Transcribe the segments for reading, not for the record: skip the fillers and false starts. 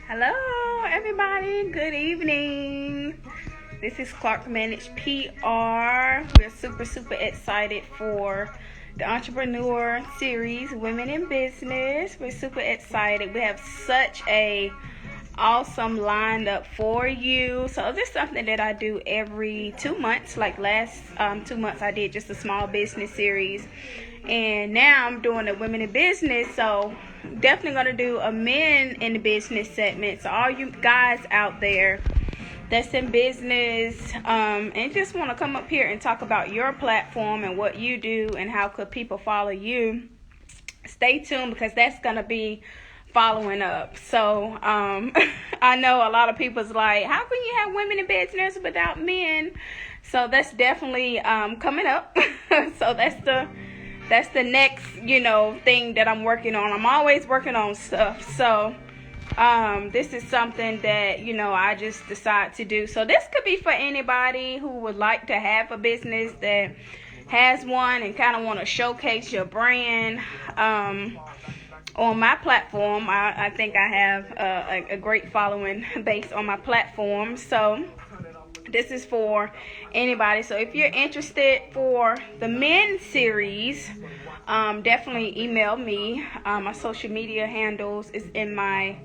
Hello, everybody. Good evening. This is Clark Managed PR. We're super excited for the Entrepreneur Series, Women in Business. We're super excited. We have such a awesome lined up for you. So this is something that I do every 2 months. Like last 2 months, I did just a small business series. And now I'm doing a women in business, so definitely going to do a men in the business segment. So all you guys out there that's in business and just want to come up here and talk about your platform and what you do and how could people follow you, stay tuned because that's going to be following up. So I know a lot of people's like, how can you have women in business without men? So that's definitely coming up. So that's the next, thing that I'm working on. I'm always working on stuff. So this is something that, I just decide to do. So this could be for anybody who would like to have a business that has one and kind of want to showcase your brand. On my platform, I think I have a great following base on my platform. So this is for anybody. So if you're interested for the men series, definitely email me. My social media handles is in my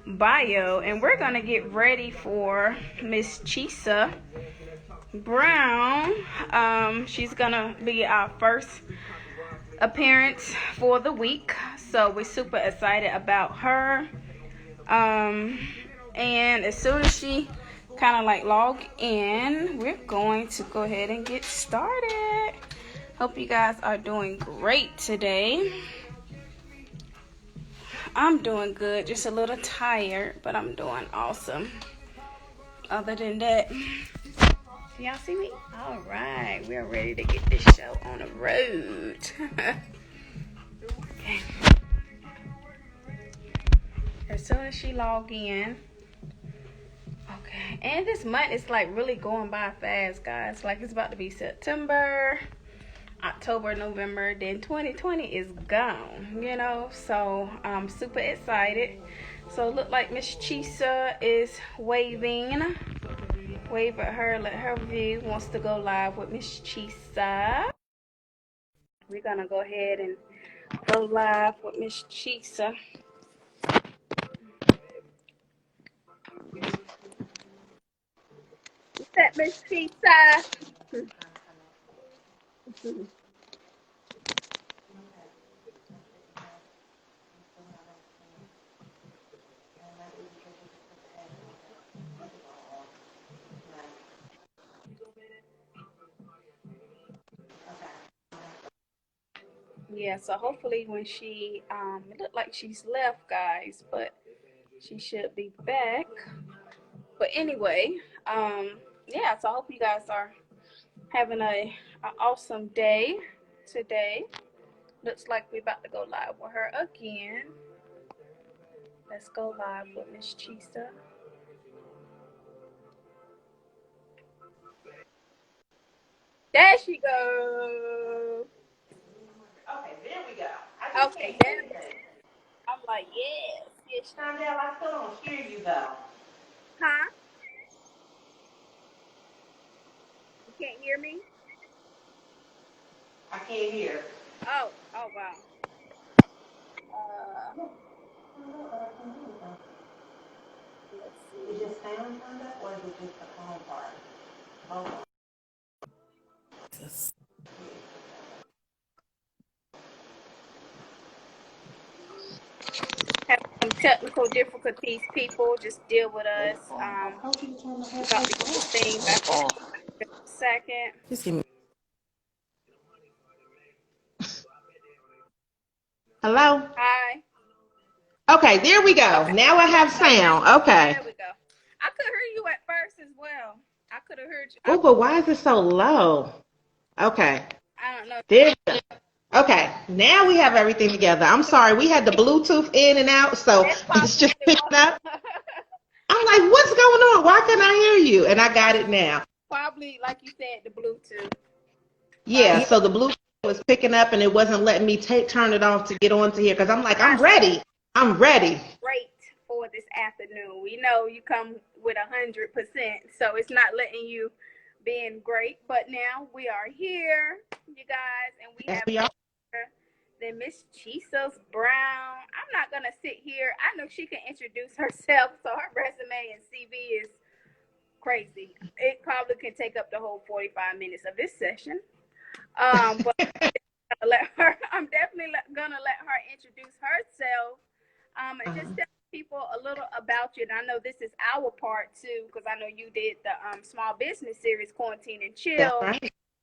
bio, and we're gonna get ready for Miss Chisa Brown. She's gonna be our first appearance for the week, so we're super excited about her. And as soon as she kind of like log in, we're going to go ahead and get started. Hope you guys are doing great today. I'm doing good, just a little tired, but I'm doing awesome. Other than that, can y'all see me? All right, we're ready to get this show on the road. Okay. As soon as she log in. Okay, and this month is like really going by fast, guys. Like it's about to be September, October, November, then 2020 is gone, so I'm super excited. So it look like Miss Chisa is waving. Wave at her, let her view, wants to go live with Miss Chisa. We're gonna go ahead and go live with Miss Chisa. What's that, Miss Chisa? Yeah, so hopefully when she, it looked like she's left, guys, but she should be back. But anyway, yeah, so I hope you guys are having a awesome day today. Looks like we're about to go live with her again. Let's go live with Miss Chisa. There she goes. Okay, there we go. Okay, there. I'm like, yes, yes. Shondell, I still don't hear you though. Huh? You can't hear me? I can't hear. Oh wow. Uh, let's Is see. your sound turned up or is it just the phone part? Hold on. Have some technical difficulties, people. Just deal with us. How can you turn the We're about to get this thing back on in a second. Just give me. Hello? Hi. Okay, there we go. Okay. Now I have sound. Okay. There we go. I could hear you at first as well. I could have heard you. Oh, but why is it so low? Okay. I don't know. There. Okay. Now we have everything together. I'm sorry. We had the Bluetooth in and out, so That's it's just possibly picking up. I'm like, what's going on? Why can't I hear you? And I got it now. probably, like you said, the Bluetooth. Yeah, so the Bluetooth was picking up and it wasn't letting me turn it off to get onto here because I'm like, I'm ready. I'm ready. Great for for this afternoon. We know you come with 100%, so it's not letting you being great. But now we are here, you guys, and we have the Miss Chisa's Brown. I'm not gonna sit here. I know she can introduce herself, so her resume and CV is crazy. It probably can take up the whole 45 minutes of this session. But I'm definitely gonna let her introduce herself, and just tell people a little about you. And I know this is our part too, because I know you did the small business series, Quarantine and Chill,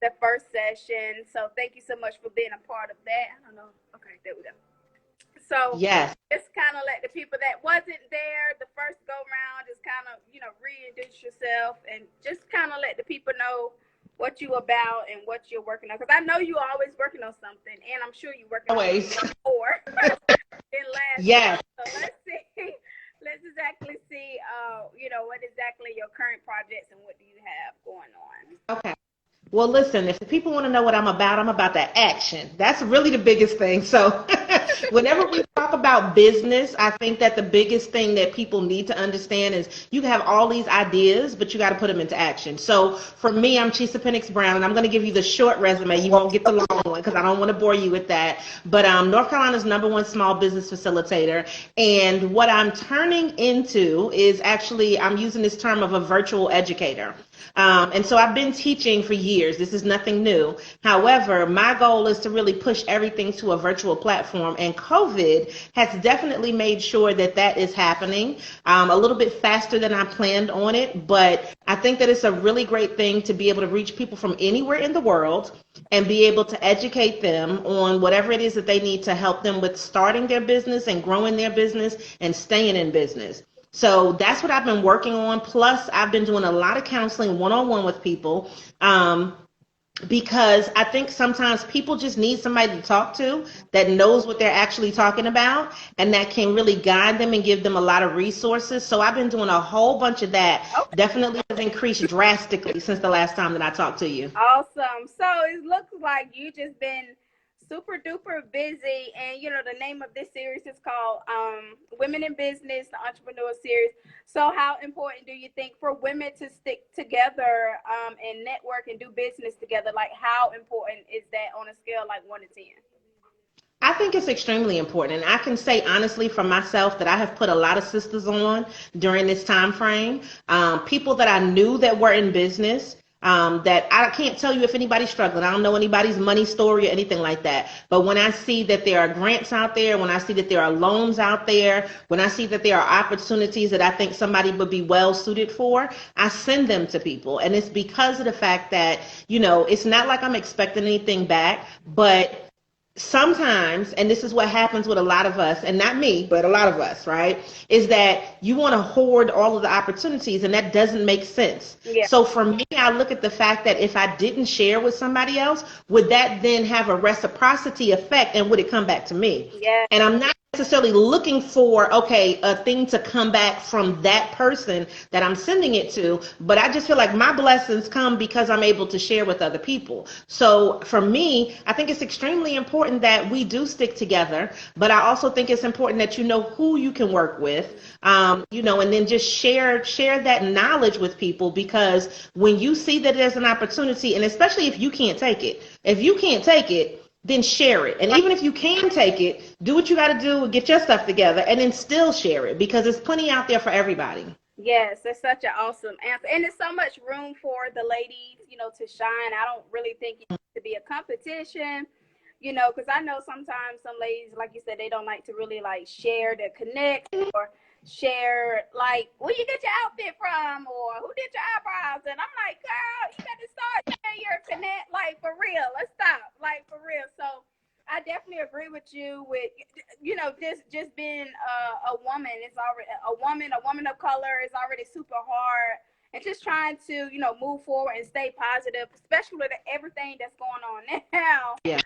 the first session. So thank you so much for being a part of that. I don't know. Okay, there we go. So yes, just kind of let the people that wasn't there the first go round, just kind of, reintroduce yourself and just kind of let the people know what you about and what you're working on. Because I know you're always working on something, and I'm sure you're working on something more than last yes. year. So let's see. Let's exactly see, what exactly your current projects and what do you have going on. Okay. Well, listen, if the people want to know what I'm about that action. That's really the biggest thing. So whenever we talk about business, I think that the biggest thing that people need to understand is you have all these ideas, but you got to put them into action. So for me, I'm Chisa Pennix-Brown, and I'm going to give you the short resume. You won't get the long one because I don't want to bore you with that. But North Carolina's #1 small business facilitator. And what I'm turning into is actually, I'm using this term of a virtual educator. And so I've been teaching for years. This is nothing new. However, my goal is to really push everything to a virtual platform. And COVID has definitely made sure that that is happening a little bit faster than I planned on it. But I think that it's a really great thing to be able to reach people from anywhere in the world and be able to educate them on whatever it is that they need to help them with starting their business and growing their business and staying in business. So that's what I've been working on. Plus, I've been doing a lot of counseling one-on-one with people because I think sometimes people just need somebody to talk to that knows what they're actually talking about and that can really guide them and give them a lot of resources. So I've been doing a whole bunch of that. Okay. Definitely has increased drastically since the last time that I talked to you. Awesome. So it looks like you just been super duper busy, and the name of this series is called Women in Business, the Entrepreneur Series. So how important do you think for women to stick together and network and do business together? Like, how important is that on a scale like 1 to 10? I think it's extremely important. And I can say honestly for myself that I have put a lot of sisters on during this time frame. People that I knew that were in business, that I can't tell you if anybody's struggling. I don't know anybody's money story or anything like that. But when I see that there are grants out there, when I see that there are loans out there, when I see that there are opportunities that I think somebody would be well suited for, I send them to people. And it's because of the fact that, it's not like I'm expecting anything back, but sometimes, and this is what happens with a lot of us, and not me, but a lot of us, right, is that you want to hoard all of the opportunities, and that doesn't make sense. Yeah. So for me, I look at the fact that if I didn't share with somebody else, would that then have a reciprocity effect, and would it come back to me? Yeah. And I'm not necessarily looking for, a thing to come back from that person that I'm sending it to, but I just feel like my blessings come because I'm able to share with other people. So for me, I think it's extremely important that we do stick together, but I also think it's important that you know who you can work with, and then just share that knowledge with people, because when you see that there's an opportunity, and especially if you can't take it, then share it. And even if you can take it, do what you got to do, get your stuff together, and then still share it, because there's plenty out there for everybody. Yes, that's such an awesome answer. And there's so much room for the ladies, to shine. I don't really think it needs to be a competition, because I know sometimes some ladies, like you said, they don't like to really share their connect or share where you get your outfit from or who did your eyebrows. And I'm like, girl, you got to start sharing your connect, for real. Let's stop, for real. So I definitely agree with you with, just being a woman. It's already a woman of color is already super hard. And just trying to, move forward and stay positive, especially with everything that's going on now. Yeah.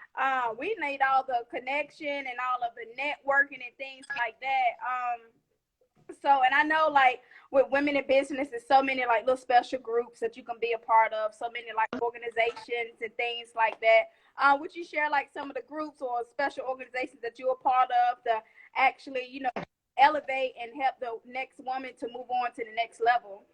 We need all the connection and all of the networking and things like that. And I know with women in business, there's so many little special groups that you can be a part of, so many organizations and things like that. Would you share some of the groups or special organizations that you're a part of to actually, elevate and help the next woman to move on to the next level?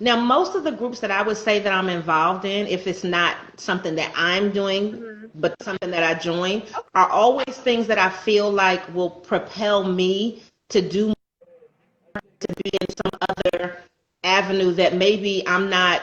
Now, most of the groups that I would say that I'm involved in, if it's not something that I'm doing, but something that I join, are always things that I feel like will propel me to do, to be in some other avenue that maybe I'm not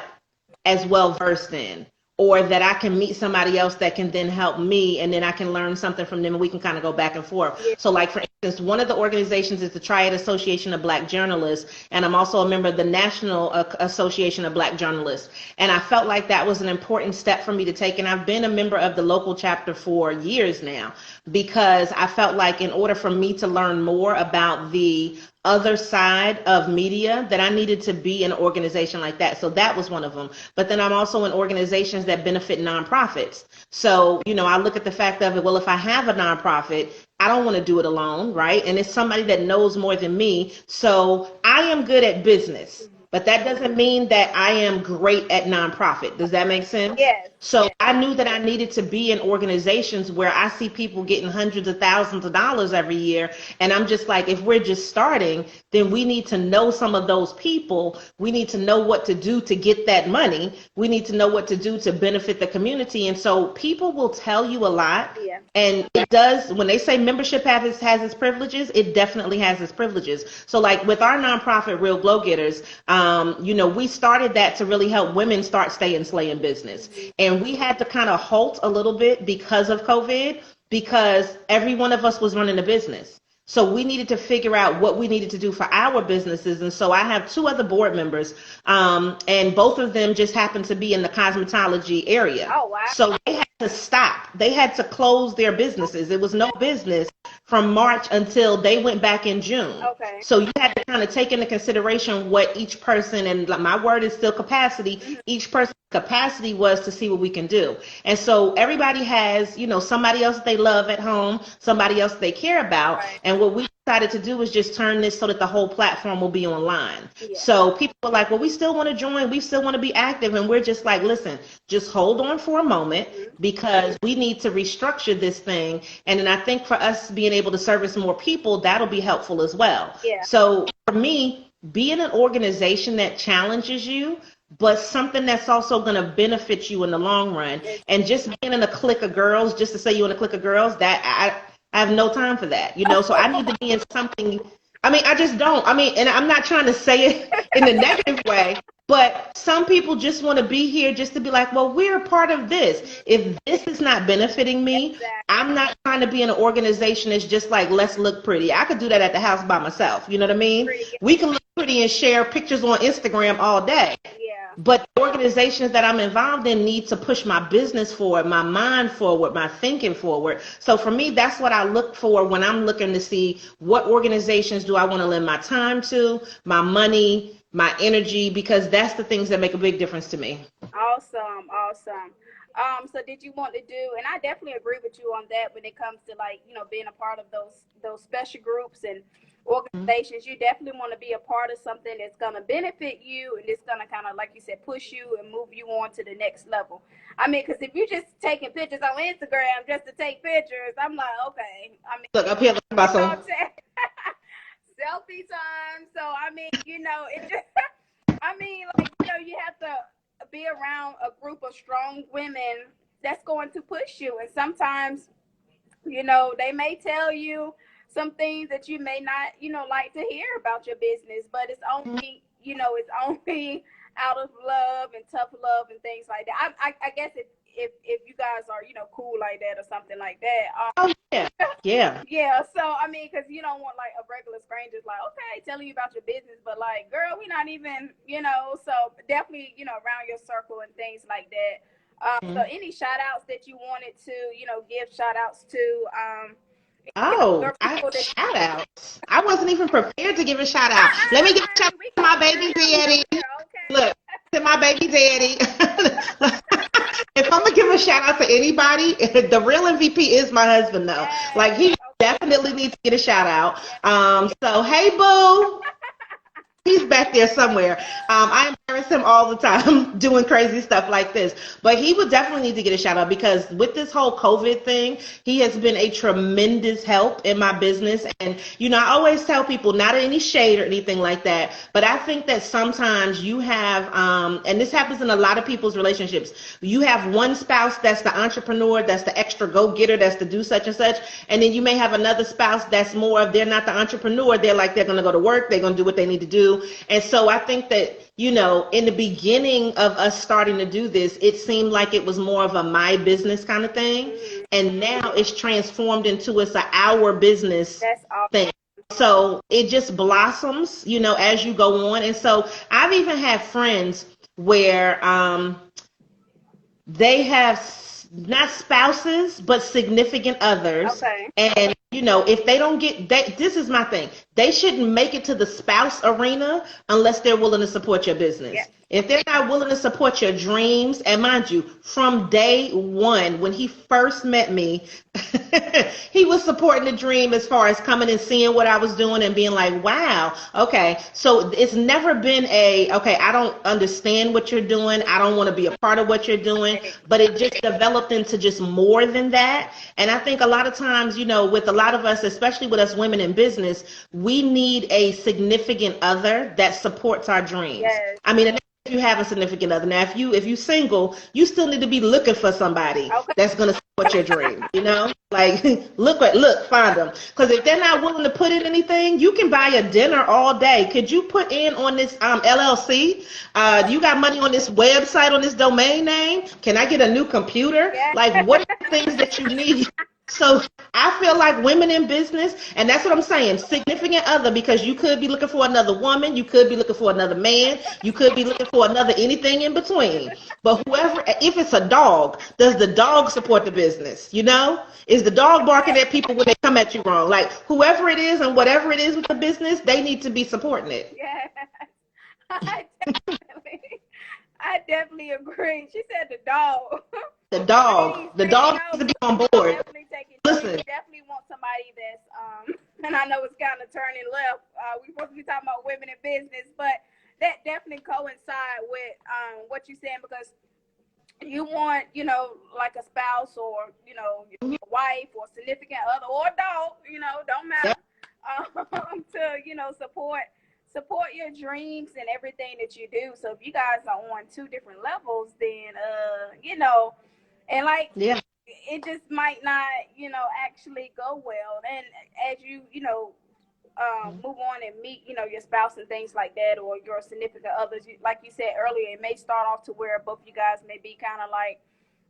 as well versed in, or that I can meet somebody else that can then help me, and then I can learn something from them, and we can kind of go back and forth. Yeah. So, like, for instance, one of the organizations is the Triad Association of Black Journalists, and I'm also a member of the National Association of Black Journalists. And I felt like that was an important step for me to take, and I've been a member of the local chapter for years now, because I felt like in order for me to learn more about the other side of media, that I needed to be in an organization like that. So that was one of them. But then I'm also in organizations that benefit nonprofits. So, I look at the fact of it, well, if I have a nonprofit, I don't want to do it alone, right? And it's somebody that knows more than me. So I am good at business, but that doesn't mean that I am great at nonprofit. Does that make sense? Yes. So I knew that I needed to be in organizations where I see people getting hundreds of thousands of dollars every year. And I'm just like, if we're just starting, then we need to know some of those people. We need to know what to do to get that money. We need to know what to do to benefit the community. And so people will tell you a lot. Yeah. And it does, when they say membership has its privileges, it definitely has its privileges. So like with our nonprofit, Real Glow Getters, we started that to really help women start staying slaying business. And we had to kind of halt a little bit because of COVID, because every one of us was running a business. So we needed to figure out what we needed to do for our businesses. And so I have two other board members, and both of them just happen to be in the cosmetology area. Oh, wow. So they had to stop. They had to close their businesses. It was no business from March until they went back in June. Okay. So you had to kind of take into consideration what each person, and my word is still capacity, each person's capacity was to see what we can do. And so everybody has, somebody else they love at home, somebody else they care about. Right. And what we decided to do was just turn this so that the whole platform will be online. Yeah. So people are like, well, we still want to join. We still want to be active. And we're just like, listen, just hold on for a moment, because we need to restructure this thing. And then I think for us being able to service more people, that'll be helpful as well. Yeah. So for me, being an organization that challenges you, but something that's also going to benefit you in the long run, and just being in a clique of girls, just to say you're in a clique of girls, that I have no time for that, so I need to be in something. I just don't. And I'm not trying to say it in a negative way, but some people just want to be here just to be like, well, we're a part of this. If this is not benefiting me, Exactly. I'm not trying to be in an organization that's just like, let's look pretty. I could do that at the house by myself. You know what I mean? We can look pretty and share pictures on Instagram all day. Yeah. But the organizations that I'm involved in need to push my business forward, my mind forward, my thinking forward. So for me, that's what I look for when I'm looking to see what organizations do I want to lend my time to, my money, my energy, because that's the things that make a big difference to me. Awesome. So did you want to do, and I definitely agree with you on that when it comes to being a part of those special groups and organizations. You definitely want to be a part of something that's going to benefit you, and it's going to kind of, like you said, push you and move you on to the next level. Because if you're just taking pictures on Instagram just to take pictures, I'm like, okay. Look up here, look about some selfie time. So it just you have to be around a group of strong women that's going to push you. And sometimes they may tell you some things that you may not like to hear about your business, but it's only it's only out of love and tough love and things like that. I guess if you guys are cool like that or something like that. Yeah. So because you don't want like a regular stranger's like, okay, telling you about your business, but like, girl, we're not even so definitely around your circle and things like that. So any shout outs that you wanted to give shout outs to shout outs. I wasn't even prepared to give a shout out. Let me give a shout out to my baby daddy. Okay. Look, to my baby daddy. If I'm gonna give a shout out to anybody, the real MVP is my husband though. Like he definitely needs to get a shout out. So hey boo. He's back there somewhere. I embarrass him all the time doing crazy stuff like this. But he would definitely need to get a shout out because with this whole COVID thing, he has been a tremendous help in my business. And, I always tell people, not any shade or anything like that, but I think that sometimes you have, and this happens in a lot of people's relationships, you have one spouse that's the entrepreneur, that's the extra go-getter, that's to do such and such. And then you may have another spouse that's more of, they're not the entrepreneur. They're like, they're going to go to work. They're going to do what they need to do. And so I think that, in the beginning of us starting to do this, it seemed like it was more of a my business kind of thing. And now it's transformed into it's our business thing. So it just blossoms, as you go on. And so I've even had friends where they have not spouses, but significant others. Okay. And, if they don't get that, this is my thing. They shouldn't make it to the spouse arena unless they're willing to support your business. Yeah. If they're not willing to support your dreams, and mind you, from day one, when he first met me, he was supporting the dream as far as coming and seeing what I was doing and being like, wow, okay. So it's never been okay, I don't understand what you're doing. I don't want to be a part of what you're doing, but it just developed into just more than that. And I think a lot of times, with a lot of us, especially with us women in business, we need a significant other that supports our dreams. Yes. I mean, if you have a significant other. Now, if you single, you still need to be looking for somebody that's going to support your dream. Like find them. Because if they're not willing to put in anything, you can buy a dinner all day. Could you put in on this LLC? You got money on this website, on this domain name? Can I get a new computer? Yeah. Like, what are the things that you need? So I feel like women in business, and that's what I'm saying, significant other, because you could be looking for another woman, you could be looking for another man, you could be looking for another anything in between. But whoever, if it's a dog, does the dog support the business? Is the dog barking at people when they come at you wrong? Like, whoever it is and whatever it is with the business, they need to be supporting it. Yes. I definitely agree. She said the dog. The dog needs to be on board. Listen. We definitely want somebody that's, and I know it's kind of turning left. We're supposed to be talking about women in business, but that definitely coincide with what you're saying, because you want, like a spouse or, your wife or significant other or dog, don't matter, to, support your dreams and everything that you do. So if you guys are on two different levels, then, and like, yeah, it just might not, actually go well. And as you, move on and meet, your spouse and things like that, or your significant others, like you said earlier, it may start off to where both you guys may be kind of like,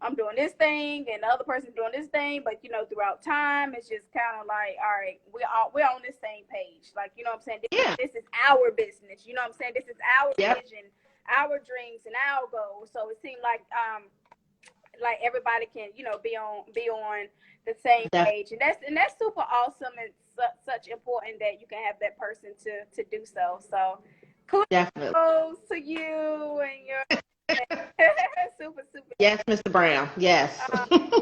I'm doing this thing and the other person's doing this thing, but throughout time, it's just kind of like, all right, we're on the same page. Like, what I'm saying? This is our business. What I'm saying? This is our vision, our dreams, and our goals. So it seemed like everybody can, be on the same page, and that's super awesome. And such important that you can have that person to do so. So kudos to you and your super. Yes, Mr. Brown. Yes.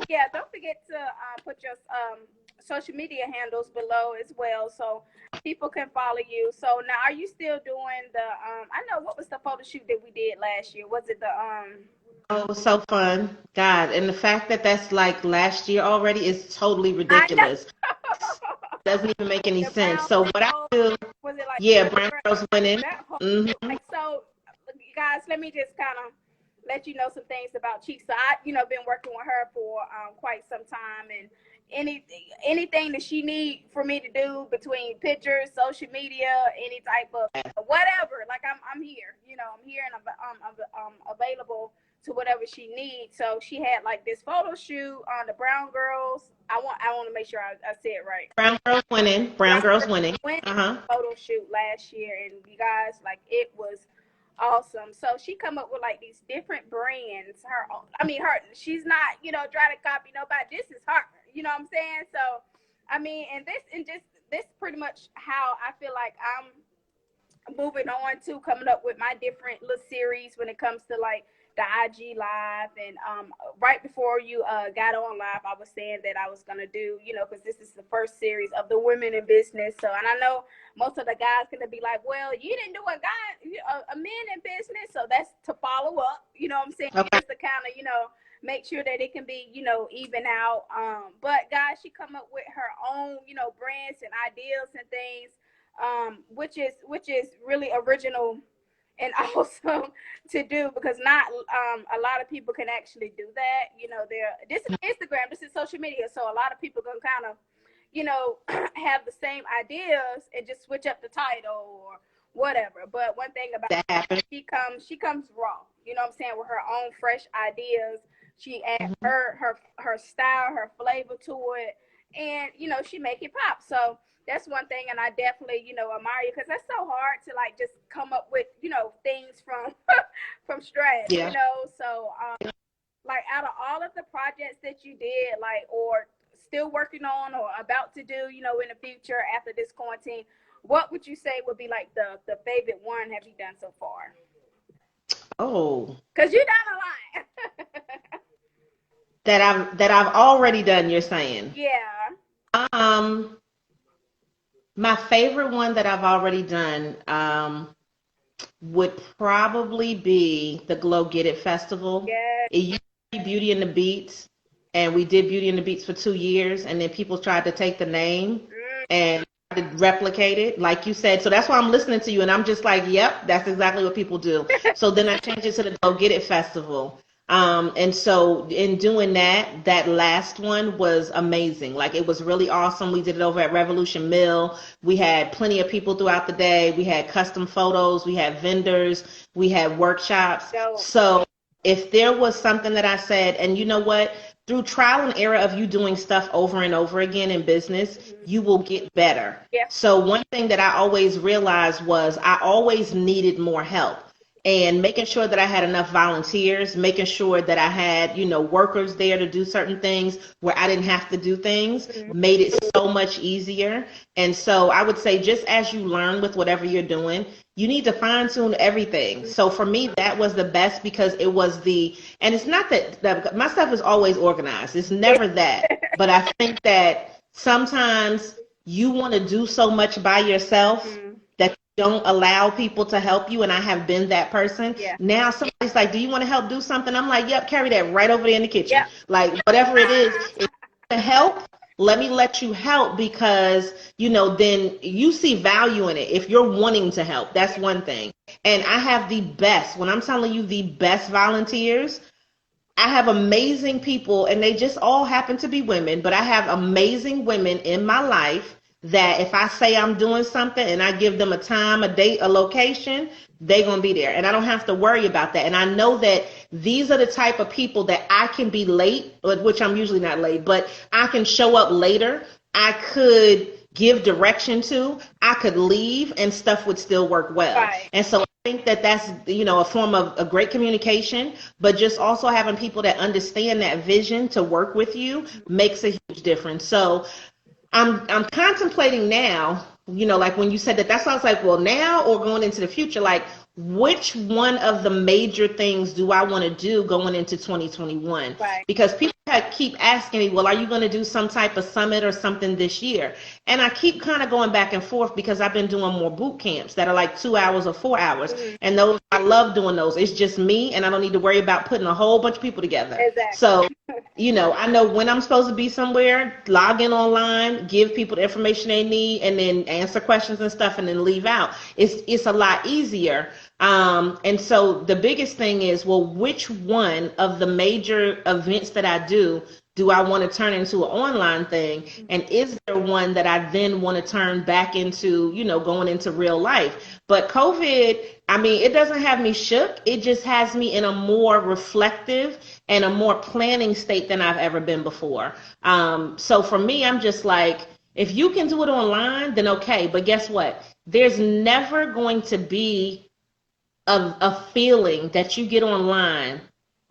Yeah, don't forget to put your social media handles below as well, so people can follow you. So now, are you still doing the? I know, what was the photo shoot that we did last year? Was it the Oh, it was so fun. God, and the fact that that's like last year already is totally ridiculous. Doesn't even make any sense. So what I do, was it like, Brown Girls Winning. Like, so, guys, let me just kind of let you know some things about Chisa. I, been working with her for quite some time, and anything that she need for me to do between pictures, social media, any type of whatever, like I'm here. I'm here, and I'm available to whatever she needs. So she had like this photo shoot on the Brown Girls. I want to make sure I say it right. Brown Girls Winning. Brown Girls Winning. Photo shoot last year, and you guys, like, it was awesome. So she come up with like these different brands. She's not, trying to copy nobody. This is her. You know what I'm saying? So, and this pretty much how I feel like I'm moving on to coming up with my different little series when it comes to like the IG live, and right before you got on live, I was saying that I was gonna do, because this is the first series of the women in business. So, and I know most of the guys gonna be like, well, you didn't do a men in business, so that's to follow up. You know what I'm saying? Okay. Just to kind of make sure that it can be even out. But guys, she come up with her own brands and ideas and things, which is really original and awesome to do, because not a lot of people can actually do that. This is Instagram, this is social media, so a lot of people can kind of have the same ideas and just switch up the title or whatever. But one thing about her, she comes raw, you know what I'm saying, with her own fresh ideas. She adds her style, her flavor to it, and she make it pop. So that's one thing, and I definitely admire you, because that's so hard to like just come up with things from scratch. Yeah. So like, out of all of the projects that you did, like, or still working on or about to do in the future after this quarantine, what would you say would be like the favorite one have you done so far? Oh, because you done a lot. that I've already done, you're saying? Yeah. My favorite one that I've already done would probably be the Glow Get It Festival. Yes. It used to be Beauty and the Beats, and we did Beauty and the Beats for 2 years, and then people tried to take the name and tried to replicate it, like you said. So that's why I'm listening to you, and I'm just like, yep, that's exactly what people do. So then I changed it to the Glow Get It Festival. And so in doing that last one was amazing. Like, it was really awesome. We did it over at Revolution Mill. We had plenty of people throughout the day. We had custom photos. We had vendors. We had workshops. So if there was something that I said, and you know what, through trial and error of you doing stuff over and over again in business, you will get better. Yeah. So one thing that I always realized was I always needed more help. And making sure that I had enough volunteers, making sure that I had, workers there to do certain things where I didn't have to do things, made it so much easier. And so I would say, just as you learn with whatever you're doing, you need to fine tune everything. So for me, that was the best, because it was and it's not that my stuff is always organized. It's never that. But I think that sometimes you want to do so much by yourself that don't allow people to help you, and I have been that person. Yeah. Now somebody's like, do you want to help do something? I'm like, yep, carry that right over there in the kitchen. Yep. Like, whatever it is, if you want to help, let me let you help, because then you see value in it. If you're wanting to help, that's one thing. And I have the best, when I'm telling you, the best volunteers. I have amazing people, and they just all happen to be women, but I have amazing women in my life that if I say I'm doing something and I give them a time, a date, a location, they're going to be there. And I don't have to worry about that. And I know that these are the type of people that I can be late, which I'm usually not late, but I can show up later. I could give direction to, I could leave, and stuff would still work well. Right. And so I think that that's, a form of a great communication, but just also having people that understand that vision to work with you makes a huge difference. So I'm contemplating now, like when you said that sounds like, well, now or going into the future, like, which one of the major things do I want to do going into 2021? Right. Because people keep asking me, well, are you going to do some type of summit or something this year? And I keep kind of going back and forth, because I've been doing more boot camps that are like 2 hours or 4 hours. And those, I love doing those. It's just me, and I don't need to worry about putting a whole bunch of people together. Exactly. So, I know when I'm supposed to be somewhere, log in online, give people the information they need, and then answer questions and stuff, and then leave out. It's a lot easier. And so the biggest thing is, well, which one of the major events that I do I want to turn into an online thing? And is there one that I then want to turn back into, going into real life? But COVID, it doesn't have me shook. It just has me in a more reflective and a more planning state than I've ever been before. So for me, I'm just like, if you can do it online, then okay. But guess what? There's never going to be a feeling that you get online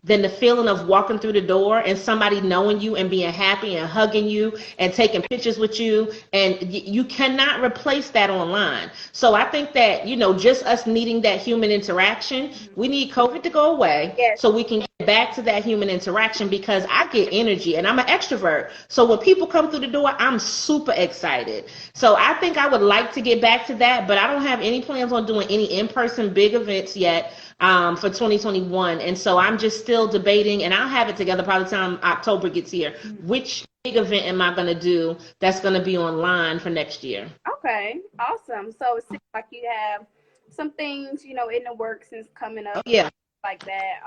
than the feeling of walking through the door and somebody knowing you and being happy and hugging you and taking pictures with you. And you cannot replace that online. So I think that, just us needing that human interaction, we need COVID to go away Yes. so we can get back to that human interaction, because I get energy and I'm an extrovert. So when people come through the door, I'm super excited. So I think I would like to get back to that, but I don't have any plans on doing any in-person big events yet for 2021. And so I'm just still debating, and I'll have it together probably time October gets here. Which big event am I going to do that's going to be online for next year? Okay, awesome. So it seems like you have some things, in the works and coming up. Oh, yeah. Like that.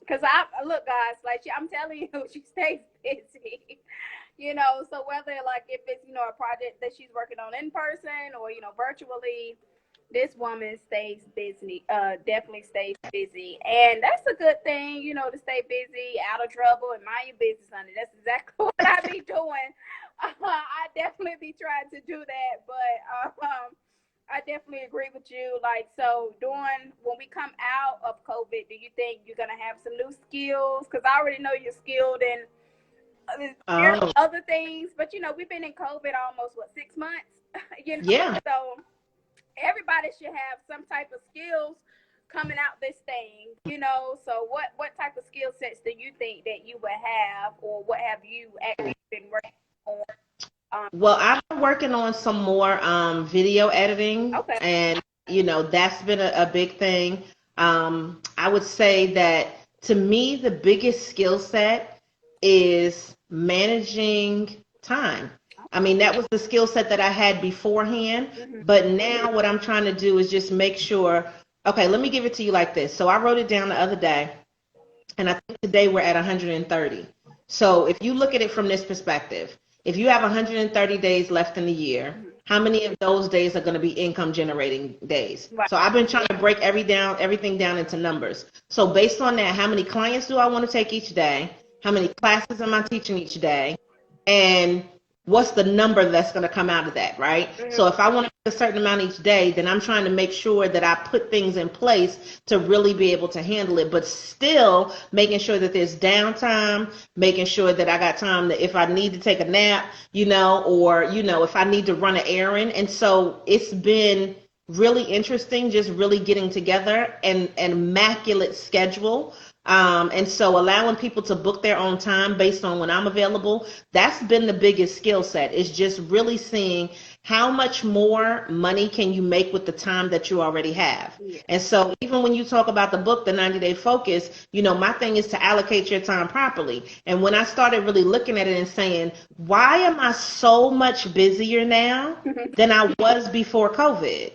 Because I look, guys, like I'm telling you, she stays busy. So whether like if it's a project that she's working on in person or virtually, this woman stays busy. Definitely stays busy, and that's a good thing. To stay busy, out of trouble, and mind your business, honey. That's exactly what I be doing. I definitely be trying to do that, but I definitely agree with you. Like, so when we come out of COVID, do you think you're going to have some new skills? Because I already know you're skilled in other things, but we've been in COVID almost, 6 months? Yeah. So everybody should have some type of skills coming out this thing, So what type of skill sets do you think that you would have, or what have you actually been working on? Well, I've been working on some more video editing, Okay. and that's been a big thing. I would say that to me, the biggest skill set is managing time. I mean, that was the skill set that I had beforehand, but now what I'm trying to do is just make sure, okay, let me give it to you like this. So I wrote it down the other day, and I think today we're at 130. So if you look at it from this perspective, if you have 130 days left in the year, how many of those days are going to be income generating days? Right. So I've been trying to break everything down into numbers. So based on that, how many clients do I want to take each day? How many classes am I teaching each day? And what's the number that's going to come out of that, right? So if I want to make a certain amount each day, then I'm trying to make sure that I put things in place to really be able to handle it, but still making sure that there's downtime, making sure that I got time that if I need to take a nap, or, if I need to run an errand. And so it's been really interesting, just really getting together an immaculate schedule. And so allowing people to book their own time based on when I'm available, that's been the biggest skill set, is just really seeing how much more money can you make with the time that you already have. Yeah. And so even when you talk about the book, the 90-day focus, my thing is to allocate your time properly. And when I started really looking at it and saying, why am I so much busier now than I was before COVID?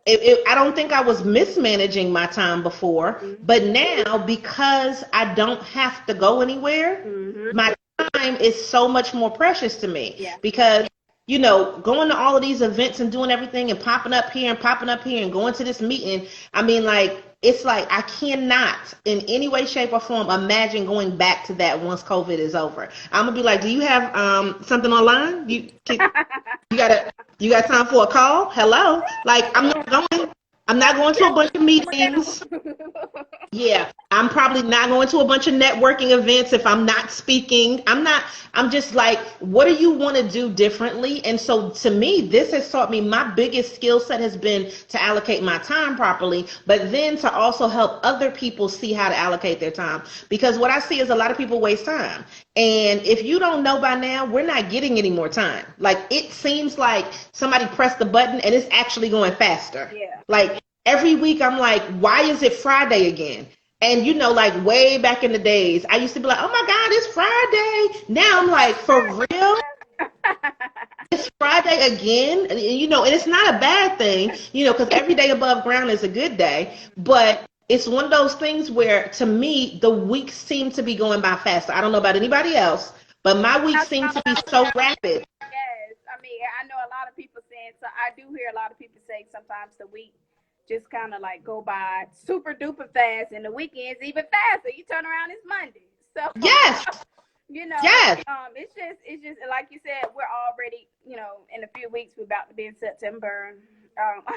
I don't think I was mismanaging my time before, but now because I don't have to go anywhere, my time is so much more precious to me. Yeah. Because, going to all of these events and doing everything and popping up here and going to this meeting, I mean, it's like I cannot in any way, shape, or form imagine going back to that once COVID is over. I'm gonna be like, do you have something online? You got time for a call? Hello? Like I'm not going to a bunch of meetings. Yeah, I'm probably not going to a bunch of networking events if I'm not speaking. I'm just like, what do you want to do differently? And so to me, this has taught me my biggest skill set has been to allocate my time properly, but then to also help other people see how to allocate their time. Because what I see is a lot of people waste time. And if you don't know by now, we're not getting any more time. Like it seems like somebody pressed the button and it's actually going faster. Yeah. Like every week I'm like, why is it Friday again? And like way back in the days, I used to be like, oh my God, it's Friday. Now I'm like, for real? It's Friday again? And it's not a bad thing, because every day above ground is a good day. But it's one of those things where, to me, the weeks seem to be going by faster. I don't know about anybody else, but my weeks seem to be so rapid. Yes. I mean, I know a lot of people saying, so I do hear a lot of people say sometimes the week just kind of like go by super duper fast, and the weekends even faster. You turn around, it's Monday. So yes, yes. It's just like you said, we're already, in a few weeks we're about to be in September.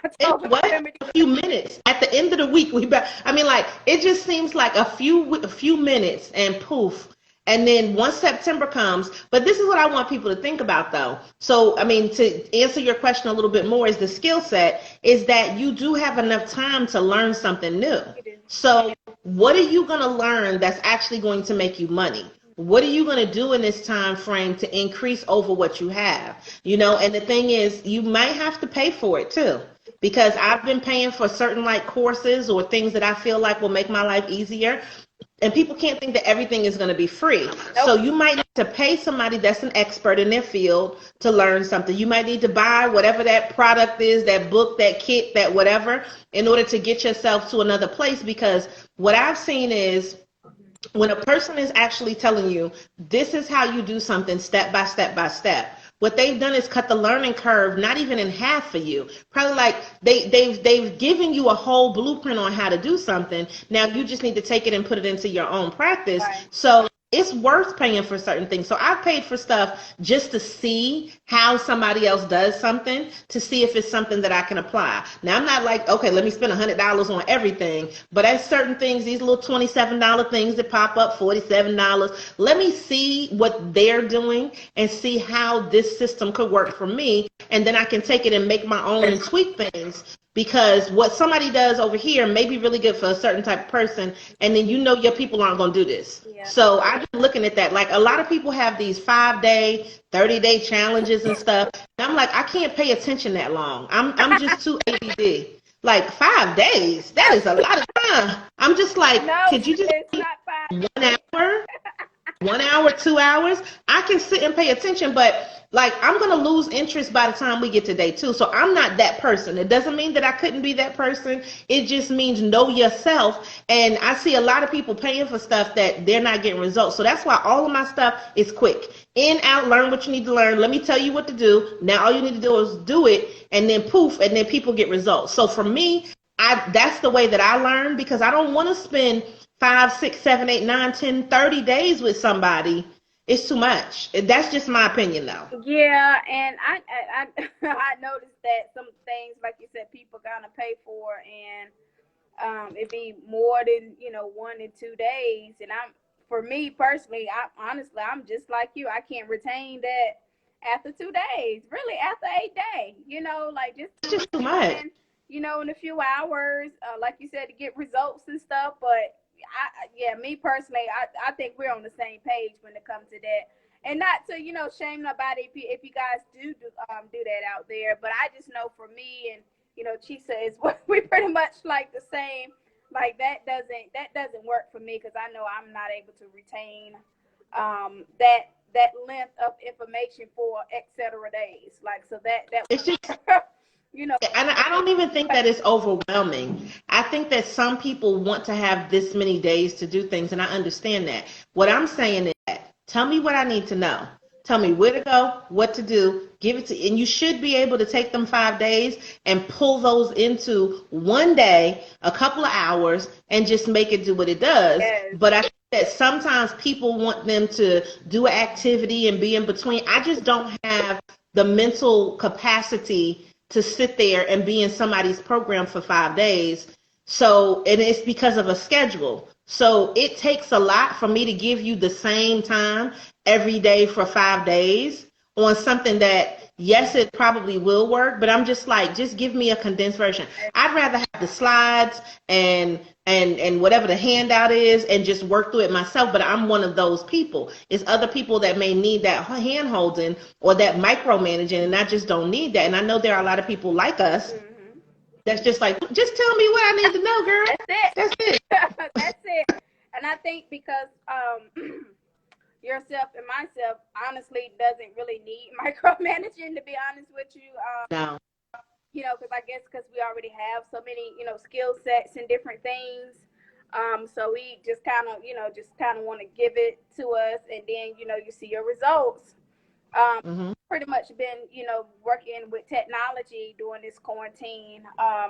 It October, was November. a few minutes. At the end of the week, we back. I mean, like it just seems like a few minutes, and poof. And then once September comes, but this is what I want people to think about, though. So, I mean, to answer your question a little bit more, is the skill set is that you do have enough time to learn something new. You do. So, what are you going to learn that's actually going to make you money? What are you going to do in this time frame to increase over what you have? And the thing is, you might have to pay for it too. Because I've been paying for certain like courses or things that I feel like will make my life easier. And people can't think that everything is going to be free. So Nope. you might need to pay somebody that's an expert in their field to learn something. You might need to buy whatever that product is, that book, that kit, that whatever, in order to get yourself to another place. Because what I've seen is when a person is actually telling you this is how you do something step by step by step, what they've done is cut the learning curve not even in half for you. Probably like they've given you a whole blueprint on how to do something. Now you just need to take it and put it into your own practice. Right. So it's worth paying for certain things. So I've paid for stuff just to see how somebody else does something, to see if it's something that I can apply. Now I'm not like, okay, let me spend $100 on everything, but at certain things, these little $27 things that pop up, $47, let me see what they're doing and see how this system could work for me. And then I can take it and make my own and tweak things. Because what somebody does over here may be really good for a certain type of person, and then your people aren't going to do this. Yeah. So I've been looking at that. Like a lot of people have these 5-day, 30-day challenges and stuff. And I'm like, I can't pay attention that long. I'm just too ADD. Like 5 days, that is a lot of time. I'm just like, No, could you just it's not 5 1 hour? 1 hour, 2 hours, I can sit and pay attention, but like I'm gonna lose interest by the time we get to day 2. So I'm not that person. It doesn't mean that I couldn't be that person. It just means know yourself. And I see a lot of people paying for stuff that they're not getting results. So that's why all of my stuff is quick. In, out, learn what you need to learn. Let me tell you what to do. Now all you need to do is do it, and then poof, and then people get results. So for me, that's the way that I learn, because I don't want to spend 5, 6, 7, 8, 9, 10, 30 days with somebody. It's too much. That's just my opinion, though. Yeah, and I I noticed that some things, like you said, people gotta pay for, and it be more than 1 and 2 days. And for me personally, I'm just like you. I can't retain that after 2 days. Really, after 8 days, like just It's just too much. in a few hours, like you said, to get results and stuff. But yeah, me personally, I think we're on the same page when it comes to that. And not to shame nobody if you guys do that out there, but I just know for me and Chisa is what we pretty much like the same. Like that doesn't work for me, because I know I'm not able to retain that length of information for etc. days. Like so that It's just, you know. and I don't even think that it's overwhelming. I think that some people want to have this many days to do things, and I understand that. What I'm saying is that tell me what I need to know. Tell me where to go, what to do, give it to, and you should be able to take them 5 days and pull those into one day, a couple of hours, and just make it do what it does. Yes. But I think that sometimes people want them to do an activity and be in between. I just don't have the mental capacity to sit there and be in somebody's program for 5 days. So, and it's because of a schedule. So it takes a lot for me to give you the same time every day for 5 days on something that, yes, it probably will work, but I'm just like, just give me a condensed version. I'd rather have the slides and whatever the handout is and just work through it myself, but I'm one of those people. It's other people that may need that hand holding or that micromanaging, and I just don't need that. And I know there are a lot of people like us that's just like, just tell me what I need to know, girl. That's it. That's it. That's it. And I think because yourself and myself honestly doesn't really need micromanaging, to be honest with you. No. Because I guess because we already have so many, skill sets and different things. So we just kind of want to give it to us, and then, you see your results. Pretty much been, working with technology during this quarantine.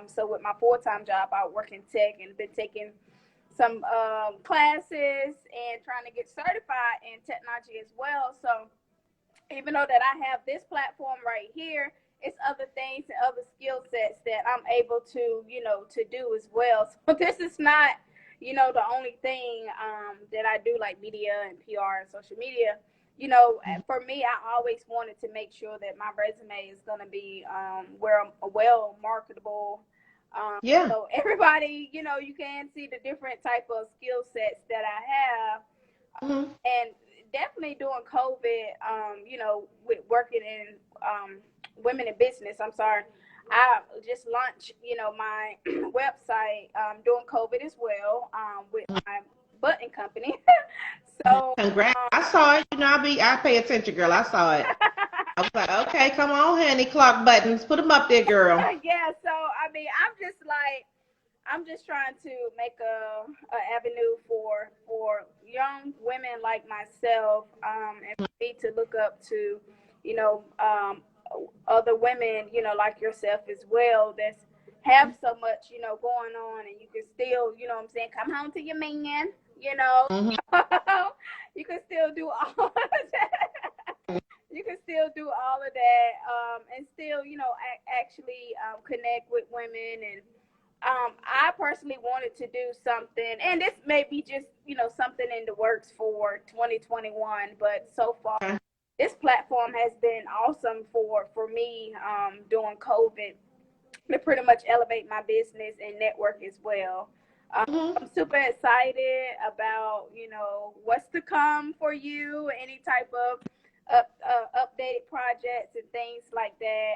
So with my full-time job, I work in tech and been taking some classes and trying to get certified in technology as well. So even though that I have this platform right here, it's other things and other skill skill sets that I'm able to, to do as well. So this is not, the only thing that I do, like media and PR and social media. For me, I always wanted to make sure that my resume is going to be well marketable. Yeah. So everybody, you can see the different type of skill sets that I have. Mm-hmm. And definitely during COVID, with working in women in business, I'm sorry, I just launched, my website during COVID as well, with my button company. So, Congrats. I saw it. I pay attention, girl. I saw it. I was like, okay, come on, honey, clock buttons. Put them up there, girl. yeah, so I mean, I'm just trying to make a avenue for young women like myself, and for me to look up to, you know, um, other women, like yourself as well, that's have so much, going on, and you can still, what I'm saying, come home to your man, Mm-hmm. you can still do all of that. You can still do all of that, and still, actually connect with women. And I personally wanted to do something, and this may be just, something in the works for 2021, but so far, this platform has been awesome for me during COVID to pretty much elevate my business and network as well. I'm super excited about, what's to come for you, any type of updated projects and things like that.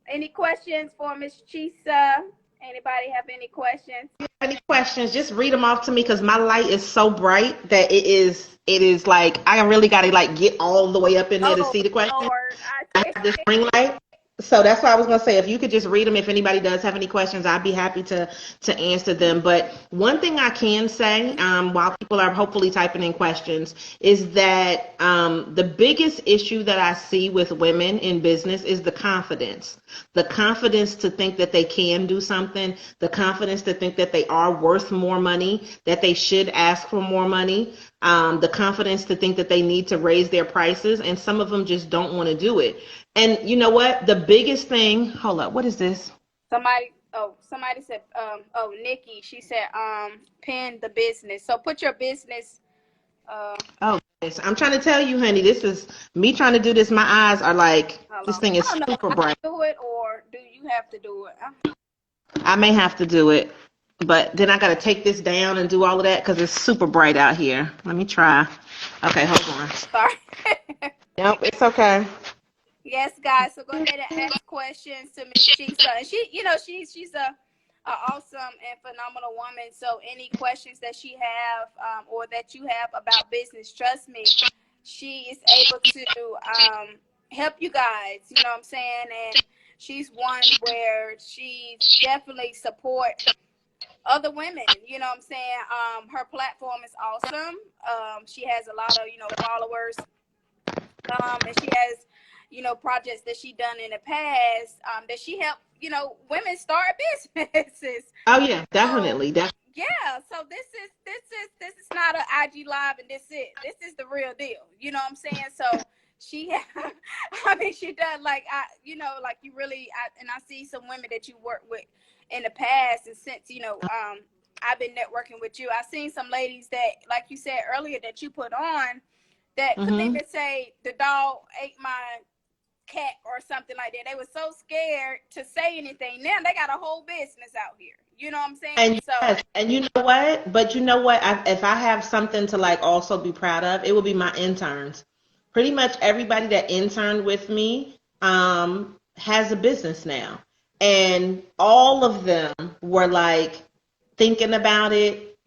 Any questions for Miss Chisa? Anybody have any questions? Any questions? Just read them off to me because my light is so bright that it is like I really got to like get all the way up in there to Oh, see the question. Lord. I have this ring light. So that's why I was gonna say if you could just read them. If anybody does have any questions, I'd be happy to answer them. But one thing I can say, while people are hopefully typing in questions, is that the biggest issue that I see with women in business is the confidence to think that they can do something, the confidence to think that they are worth more money, that they should ask for more money, the confidence to think that they need to raise their prices, and some of them just don't want to do it. And you know what? The biggest thing, hold up, what is this? Somebody said, Nikki, she said, pin the business. So put your business. Oh, yes. I'm trying to tell you, honey, this is me trying to do this. My eyes are like, this thing is I don't know super if I bright. do it, or do you have to do it? I may have to do it, but then I got to take this down and do all of that because it's super bright out here. Let me try. Okay, hold on. Sorry. Nope, it's okay. Yes, guys. So go ahead and ask questions to Miss Chisa, and she's a awesome and phenomenal woman. So any questions that she have, or that you have about business, trust me, she is able to help you guys. You know what I'm saying? And she's one where she definitely support other women. You know what I'm saying? Her platform is awesome. She has a lot of followers, and she has projects that she done in the past, that she helped women start businesses. Oh yeah, definitely. Yeah, so this is not an IG live, and this is the real deal. You know what I'm saying? So she, I mean, she does like like you really, and I see some women that you work with in the past, and since I've been networking with you, I've seen some ladies that, like you said earlier, that you put on that couldn't even say the dog ate my cat or something like that. They were so scared to say anything. Now they got a whole business out here. You know what I'm saying? And yes, and you know what? But you know what? If I have something to like also be proud of, it will be my interns. Pretty much everybody that interned with me has a business now, and all of them were like thinking about it.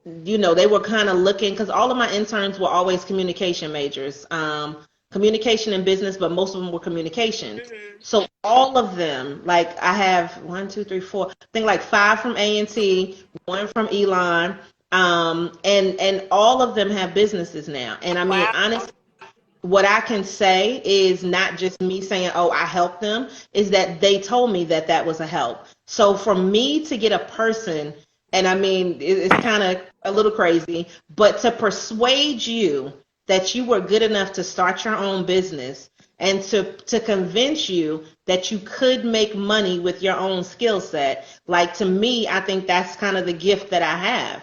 They were kind of looking because all of my interns were always communication majors, communication and business, but most of them were communication. So all of them, like I have 1, 2, 3, 4, I think like 5 from A&T, 1 from Elon, and all of them have businesses now. And I mean, wow. honestly, what I can say is not just me saying, oh, I helped them, is that they told me that that was a help. So for me to get a person, and I mean, it's kind of a little crazy, but to persuade you that you were good enough to start your own business, and to convince you that you could make money with your own skill set. Like, to me, I think that's kind of the gift that I have.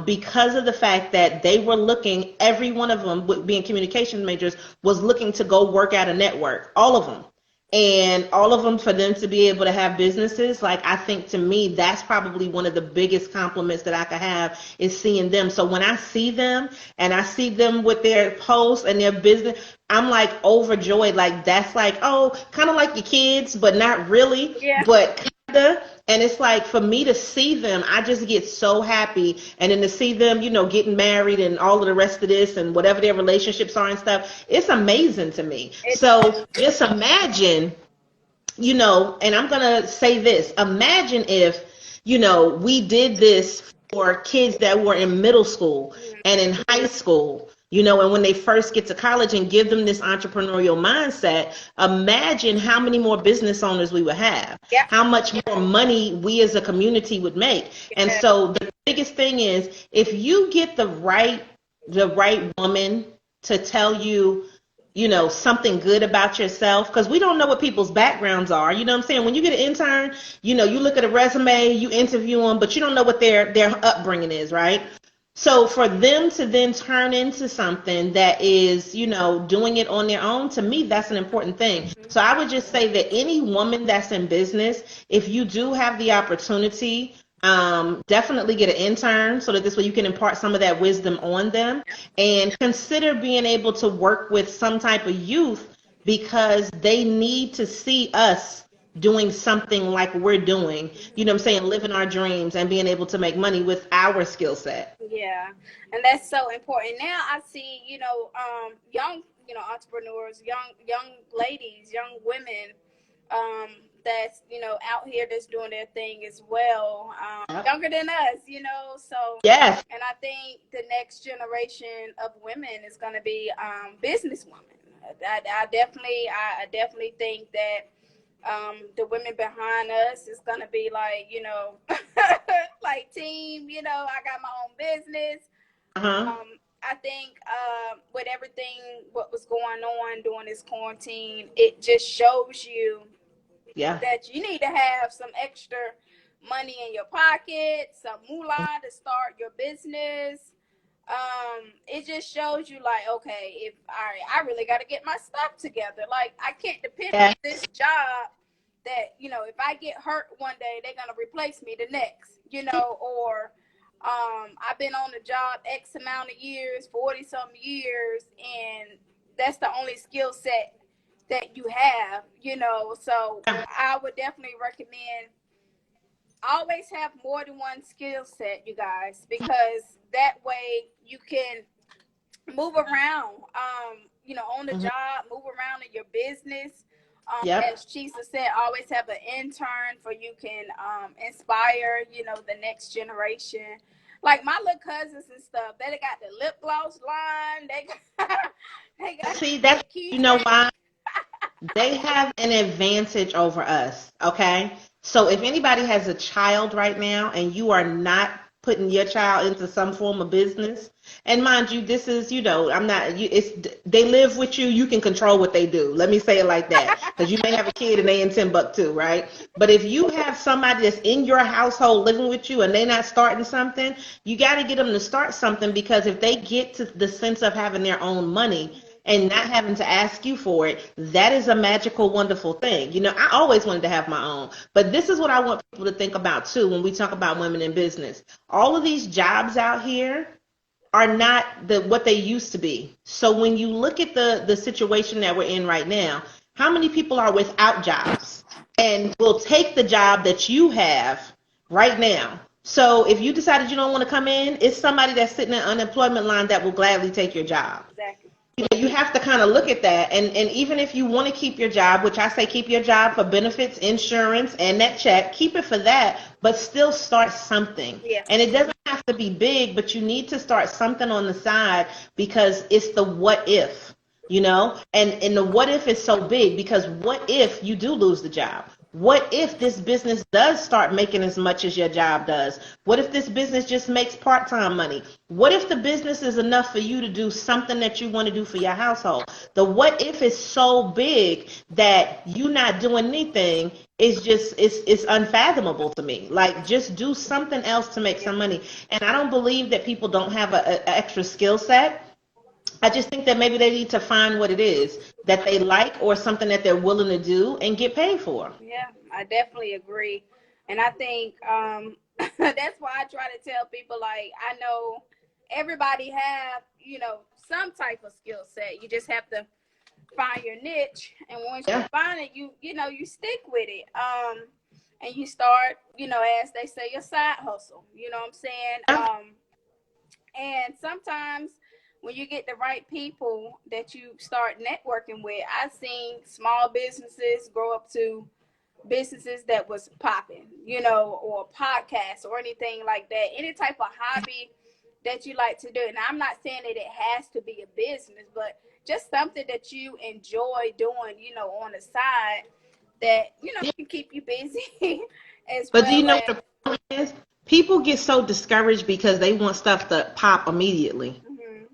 Because of the fact that they were looking, every one of them, being communication majors, was looking to go work at a network, all of them. And all of them, for them to be able to have businesses, like, I think, to me, that's probably one of the biggest compliments that I could have, is seeing them. So when I see them and I see them with their posts and their business, I'm like overjoyed. Like, that's like, oh, kind of like your kids, but not really, Yeah. but kinda. And it's like, for me to see them, I just get so happy. And then to see them, getting married and all of the rest of this and whatever their relationships are and stuff, it's amazing to me. So just imagine, and I'm going to say this, imagine if, we did this for kids that were in middle school and in high school, and when they first get to college, and give them this entrepreneurial mindset. Imagine how many more business owners we would have, Yeah. how much more money we as a community would make. And so the biggest thing is, if you get the right woman to tell you, something good about yourself, because we don't know what people's backgrounds are. You know what I'm saying? When you get an intern, you look at a resume, you interview them, but you don't know what their upbringing is, right? So for them to then turn into something that is, doing it on their own, to me, that's an important thing. So I would just say that any woman that's in business, if you do have the opportunity, definitely get an intern, so that this way you can impart some of that wisdom on them, and consider being able to work with some type of youth, because they need to see us doing something like we're doing, living our dreams and being able to make money with our skill set. Yeah, and that's so important. Now I see, young, entrepreneurs, young ladies, young women, that's, out here that's doing their thing as well, younger than us, so Yes. and I think the next generation of women is going to be businesswomen. I definitely think that the women behind us is gonna be like, like team, I got my own business. I think with everything what was going on during this quarantine, it just shows you that you need to have some extra money in your pocket, some moolah to start your business. It just shows you, like, okay, if I really got to get my stuff together. Like, I can't depend on this job that, if I get hurt one day, they're gonna replace me the next, or I've been on the job X amount of years, 40 something years, and that's the only skill set that you have, so I would definitely recommend always have more than one skill set, you guys, because that way you can move around, on the job, move around in your business. As Chisa said, always have an intern for you can inspire, the next generation. Like my little cousins and stuff, they got the lip gloss line. They got See, that's, why they have an advantage over us. Okay. So if anybody has a child right now and you are not putting your child into some form of business, and mind you, this is, I'm not, they live with you, you can control what they do. Let me say it like that, because you may have a kid and they in Timbuktu, right? But if you have somebody that's in your household living with you and they're not starting something, you got to get them to start something, because if they get to the sense of having their own money and not having to ask you for it, that is a magical, wonderful thing. I always wanted to have my own, but this is what I want people to think about too when we talk about women in business. All of these jobs out here are not what they used to be. So when you look at the situation that we're in right now, how many people are without jobs and will take the job that you have right now? So if you decided you don't want to come in, it's somebody that's sitting in unemployment line that will gladly take your job. Exactly. You have to kind of look at that, and even if you want to keep your job, which I say keep your job for benefits, insurance, and that check, keep it for that, but still start something. Yeah. And it doesn't have to be big, but you need to start something on the side, because it's the what if, and the what if is so big, because what if you do lose the job? What if this business does start making as much as your job does? What if this business just makes part-time money? What if the business is enough for you to do something that you want to do for your household? The what if is so big that you not doing anything is just it's unfathomable to me. Like, just do something else to make some money. And I don't believe that people don't have a extra skill set. I just think that maybe they need to find what it is that they like or something that they're willing to do and get paid for. Yeah, I definitely agree. And I think that's why I try to tell people, like, I know everybody have, some type of skill set. You just have to find your niche, and once you Yeah. find it, you stick with it. And you start, as they say, your side hustle. You know what I'm saying? And sometimes when you get the right people that you start networking with, I've seen small businesses grow up to businesses that was popping, or podcasts or anything like that. Any type of hobby that you like to do. And I'm not saying that it has to be a business, but just something that you enjoy doing, on the side that, can keep you busy as But do you well know as. what the problem is? People get so discouraged because they want stuff to pop immediately. Mhm.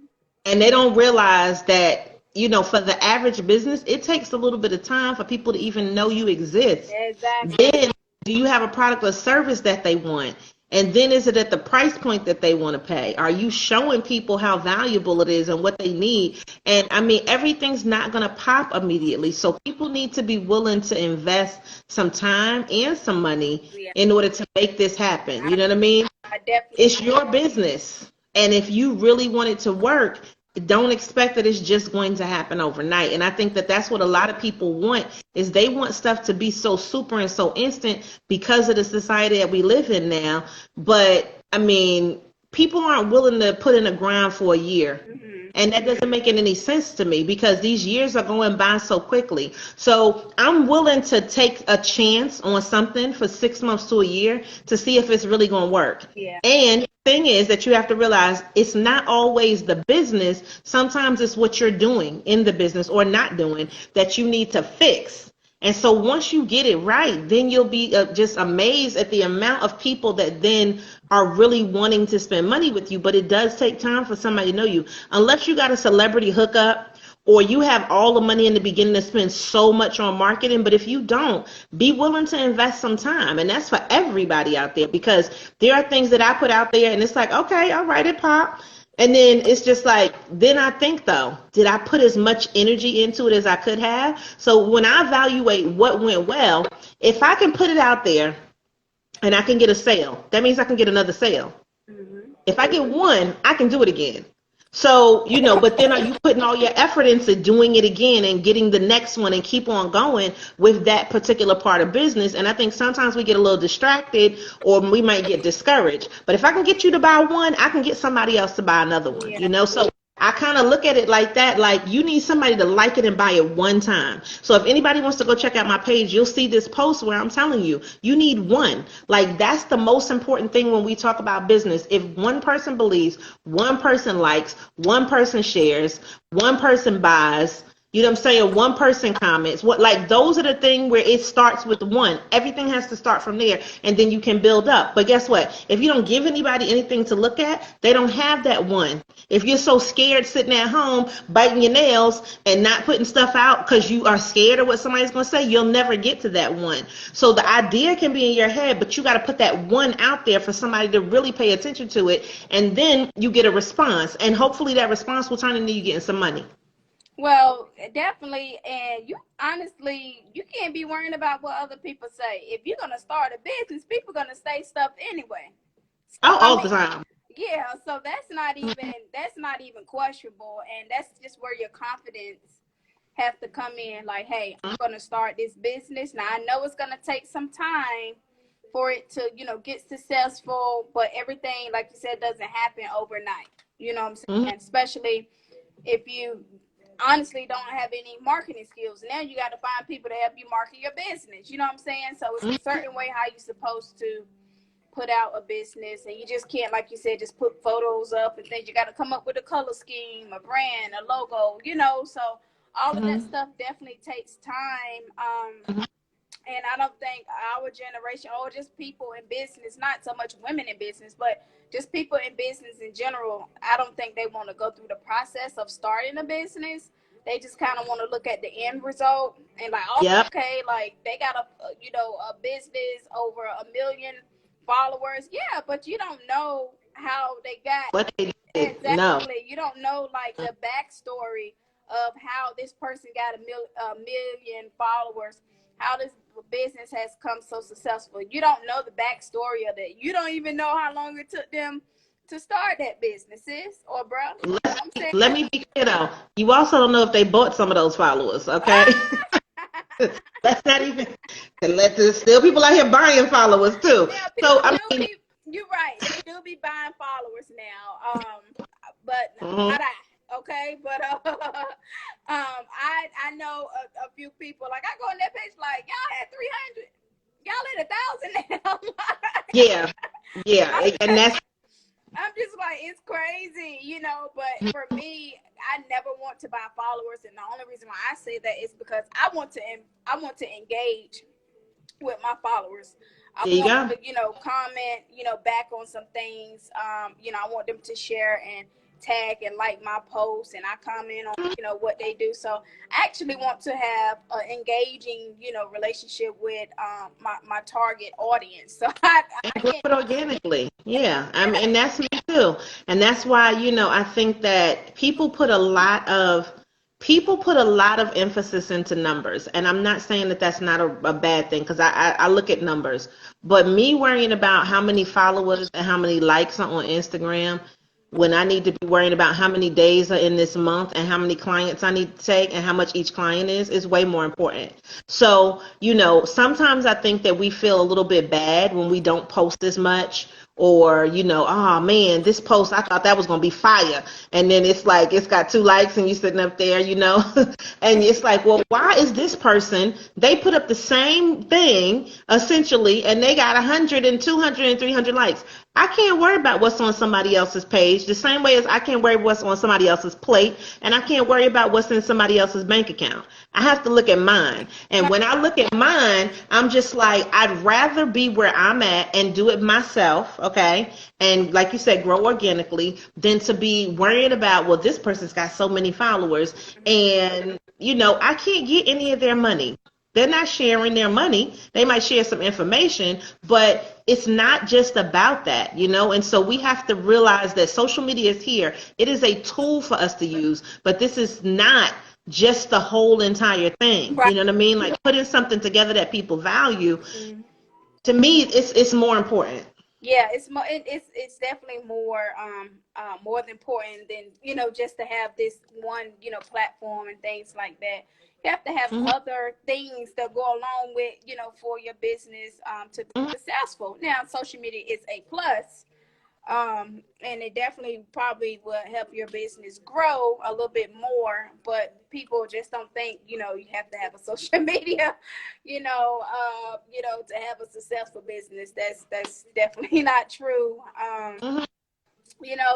And they don't realize that, for the average business, it takes a little bit of time for people to even know you exist. Exactly. Then, do you have a product or service that they want? And then, is it at the price point that they want to pay? Are you showing people how valuable it is and what they need? And I mean, everything's not going to pop immediately. So people need to be willing to invest some time and some money Yeah, in order to make this happen. You know what I mean? I definitely. It's your business. And if you really want it to work, don't expect that it's just going to happen overnight. And I think that that's what a lot of people want, is they want stuff to be so super and so instant because of the society that we live in now. But I mean, people aren't willing to put in the ground for a year. Mhm. And that doesn't make any sense to me because these years are going by so quickly. So I'm willing to take a chance on something for 6 months to a year to see if it's really going to work. Yeah. And the thing is that you have to realize it's not always the business. Sometimes it's what you're doing in the business or not doing that you need to fix. And so once you get it right, then you'll be just amazed at the amount of people that then are really wanting to spend money with you. But it does take time for somebody to know you. Unless you got a celebrity hookup or you have all the money in the beginning to spend so much on marketing. But if you don't, be willing to invest some time. And that's for everybody out there, because there are things that I put out there and it's like, okay, all right, it popped. And then it's just like, then I think though, did I put as much energy into it as I could have? So when I evaluate what went well, if I can put it out there and I can get a sale, that means I can get another sale. Mhm. If I get one, I can do it again. So, but then are you putting all your effort into doing it again and getting the next one and keep on going with that particular part of business? And I think sometimes we get a little distracted or we might get discouraged. But if I can get you to buy one, I can get somebody else to buy another Yeah. one. So I kind of look at it like that, like you need somebody to like it and buy it one time. So if anybody wants to go check out my page, you'll see this post where I'm telling you, you need one. Like, that's the most important thing when we talk about business. If one person believes, one person likes, one person shares, one person buys, you know what I'm saying? One person comments. Those are the things where it starts with one. Everything has to start from there, and then you can build up. But guess what? If you don't give anybody anything to look at, they don't have that one. If you're so scared sitting at home biting your nails and not putting stuff out because you are scared of what somebody's going to say, you'll never get to that one. So the idea can be in your head, but you got to put that one out there for somebody to really pay attention to it, and then you get a response, and hopefully that response will turn into you getting some money. Well, definitely, and you can't be worrying about what other people say. If you're gonna start a business, people are gonna say stuff anyway. So Oh, all the time. yeah, so that's not even questionable, and that's just where your confidence has to come in. Like, hey, I'm gonna start this business. Now I know it's gonna take some time for it to, get successful, but everything, like you said, doesn't happen overnight. You know what I'm saying? Mhm. And especially if you honestly don't have any marketing skills. Now you got to find people to help you market your business. You know what I'm saying? So it's a certain way how you're supposed to put out a business, and you just can't, like you said, just put photos up and things. You got to come up with a color scheme, a brand, a logo, so all of that stuff definitely takes time. And I don't think our generation, or just people in business, not so much women in business, but just people in business in general, I don't think they want to go through the process of starting a business. They just kind of want to look at the end result and like, oh, Yep. okay, like they got a business over 1 million followers. Yeah, but you don't know how they got. What they did. No. Exactly. You don't know like the backstory of how this person got a million followers, how this business has come so successful. You don't know the backstory of it. You don't even know how long it took them to start that business, sis or bro. You know what I'm saying? Let me be clear though. You also don't know if they bought some of those followers, okay? Let's not even let there's still people out here buying followers too. Yeah, So people I do mean, be. You're right. They do be buying followers now. But mhm. not I. Okay, but I know a few people. Like I go on that page, like y'all had 300, y'all at 1,000 now. Yeah, yeah, and that's I'm just like, it's crazy, you know. But for me, I never want to buy followers, and the only reason why I say that is because I want to engage with my followers. I there you want go. to, comment, back on some things. I want them to share and tag and like my posts, and I comment on, what they do. So I actually want to have an engaging, relationship with my target audience. So And I grow can't. it organically. Yeah, I mean, Yeah. and that's me too. And that's why, I think that people put a lot of emphasis into numbers. And I'm not saying that that's not a bad thing, because I look at numbers. But me worrying about how many followers and how many likes are on Instagram, when I need to be worrying about how many days are in this month and how many clients I need to take and how much each client is way more important. So, sometimes I think that we feel a little bit bad when we don't post as much, or, oh man, this post, I thought that was going to be fire. And then it's like, it's got 2 likes and you sitting up there, and it's like, well, why is this person, they put up the same thing essentially, and they got 100 and 200 and 300 likes. I can't worry about what's on somebody else's page the same way as I can't worry what's on somebody else's plate, and I can't worry about what's in somebody else's bank account. I have to look at mine. And when I look at mine, I'm just like, I'd rather be where I'm at and do it myself, okay? And like you said, grow organically, than to be worrying about, well, this person's got so many followers and, I can't get any of their money. They're not sharing their money. They might share some information, but it's not just about that, And so we have to realize that social media is here. It is a tool for us to use, but this is not just the whole entire thing. Right. You know what I mean? Like putting something together that people value, to me, it's more important. Yeah, it's more. It's definitely more than important than just to have this one platform and things like that. You have to have Mhm. other things that go along with for your business to be successful. Now, social media is a plus, and it definitely probably will help your business grow a little bit more. But people just don't think you have to have a social media, to have a successful business. That's definitely not true. Mhm.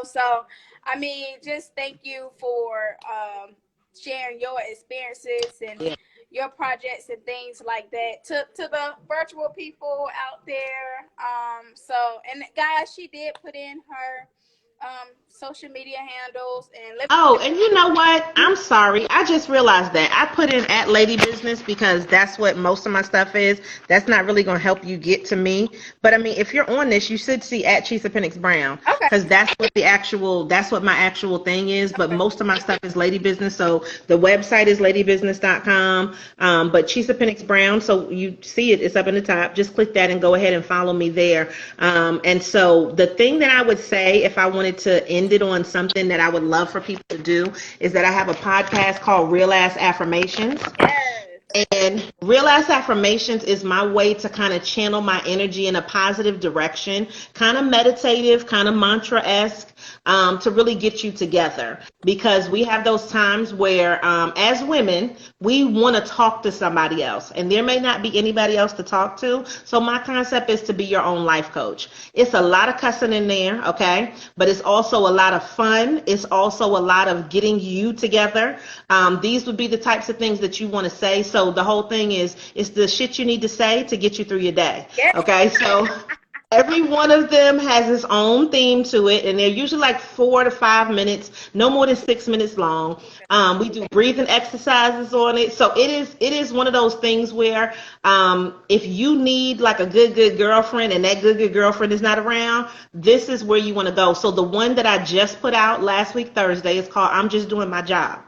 So I mean, just thank you for sharing your experiences and Yeah. your projects and things like that to the virtual people out there. And guys, she did put in her social media handles, and let Oh, and you know what? I'm sorry. I just realized that. I put in at Lady Business because that's what most of my stuff is. That's not really going to help you get to me. But I mean, if you're on this, you should see at Chisa Pennix-Brown, okay. because that's what my actual thing is. But most of my stuff is Lady Business. So the website is ladybusiness.com. But Chisa Pennix-Brown, so you see it, it's up in the top. Just click that and go ahead and follow me there. And so the thing that I would say, if I wanted to end it on something that I would love for people to do, is that I have a podcast called Real Ass Affirmations. Yes. And Real Ass Affirmations is my way to kind of channel my energy in a positive direction, kind of meditative, kind of mantra-esque, to really get you together. Because we have those times where, as women, we want to talk to somebody else, and there may not be anybody else to talk to. So my concept is to be your own life coach. It's a lot of cussing in there, okay? But it's also a lot of fun. It's also a lot of getting you together. These would be the types of things that you want to say. So So the whole thing is, it's the shit you need to say to get you through your day. Yes. Okay, so every one of them has its own theme to it, and they're usually like 4 to 5 minutes, no more than 6 minutes long. We do breathing exercises on it, so it is one of those things where if you need like a good girlfriend, and that good girlfriend is not around, this is where you want to go. So the one that I just put out last week Thursday is called "I'm Just Doing My Job."